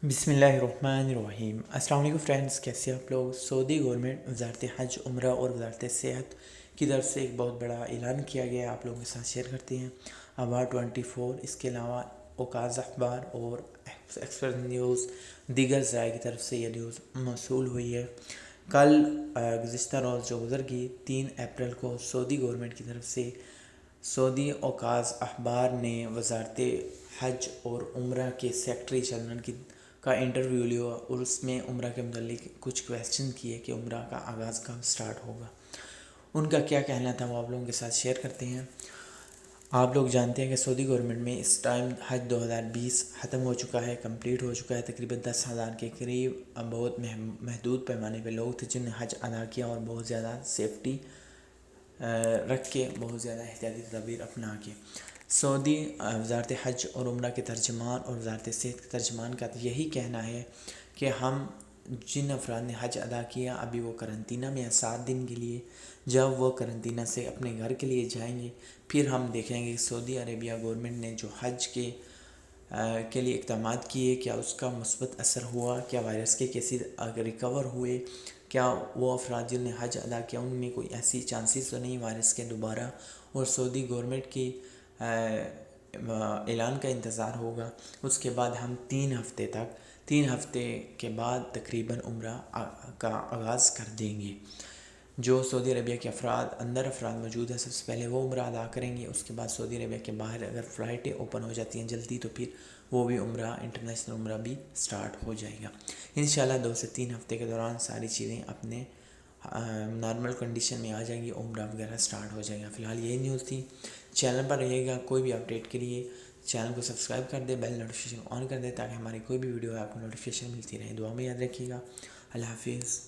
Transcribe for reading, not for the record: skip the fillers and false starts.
بسم اللہ الرحمن الرحیم۔ السلام علیکم فرینڈز، کیسے آپ لوگ؟ سعودی گورنمنٹ وزارت حج عمرہ اور وزارت صحت کی طرف سے ایک بہت بڑا اعلان کیا گیا ہے، آپ لوگوں کے ساتھ شیئر کرتے ہیں۔ اخبار 24، اس کے علاوہ اوقاز اخبار اور ایکسپریس نیوز دیگر ذرائع کی طرف سے یہ نیوز موصول ہوئی ہے۔ کل گزشتہ روز جو گزر گئی 3 اپریل کو سعودی گورنمنٹ کی طرف سے سعودی اوقاز اخبار نے وزارت حج اور عمرہ کے سیکرٹری جنرل کا انٹرویو لیا اور اس میں عمرہ کے متعلق کچھ کویسچن کیے کہ عمرہ کا آغاز کب سٹارٹ ہوگا۔ ان کا کیا کہنا تھا وہ آپ لوگوں کے ساتھ شیئر کرتے ہیں۔ آپ لوگ جانتے ہیں کہ سعودی گورنمنٹ میں اس ٹائم حج 2020 ختم ہو چکا ہے، کمپلیٹ ہو چکا ہے۔ تقریباً 10,000 کے قریب بہت محدود پیمانے پہ لوگ تھے جنہوں نے حج ادا کیا، اور بہت زیادہ سیفٹی رکھ کے، بہت زیادہ احتیاطی تدابیر اپنا کے۔ سعودی وزارت حج اور عمرہ کے ترجمان اور وزارت صحت کے ترجمان کا یہی کہنا ہے کہ ہم جن افراد نے حج ادا کیا ابھی وہ قرنطینہ میں ہیں 7 دن کے لیے۔ جب وہ قرنطینہ سے اپنے گھر کے لیے جائیں گے پھر ہم دیکھیں گے کہ سعودی عربیہ گورنمنٹ نے جو حج کے لیے اقدامات کیے، کیا اس کا مثبت اثر ہوا، کیا وائرس کے کیسز ریکور ہوئے، کیا وہ افراد جن نے حج ادا کیا ان میں کوئی ایسی چانسز تو نہیں وائرس کے دوبارہ، اور سعودی گورنمنٹ کی اعلان کا انتظار ہوگا۔ اس کے بعد ہم 3 ہفتے کے بعد تقریباً عمرہ کا آغاز کر دیں گے۔ جو سعودی عربیہ کے اندر افراد موجود ہیں سب سے پہلے وہ عمرہ ادا کریں گے، اس کے بعد سعودی عربیہ کے باہر اگر فلائٹیں اوپن ہو جاتی ہیں جلدی تو پھر وہ بھی عمرہ، انٹرنیشنل عمرہ بھی سٹارٹ ہو جائے گا۔ انشاءاللہ 2 سے 3 ہفتے کے دوران ساری چیزیں اپنے نارمل کنڈیشن میں آ جائیں گی، عمرہ وغیرہ سٹارٹ ہو جائے گا۔ فی الحال یہی نیوز تھی۔ چینل پر رہیے گا، کوئی بھی اپڈیٹ کے لیے چینل کو سبسکرائب کر دے، بیل نوٹیفیکیشن آن کر دے تاکہ ہماری کوئی بھی ویڈیو آپ کو نوٹیفیکیشن ملتی رہے۔ دعا میں یاد رکھیے گا۔ اللہ حافظ۔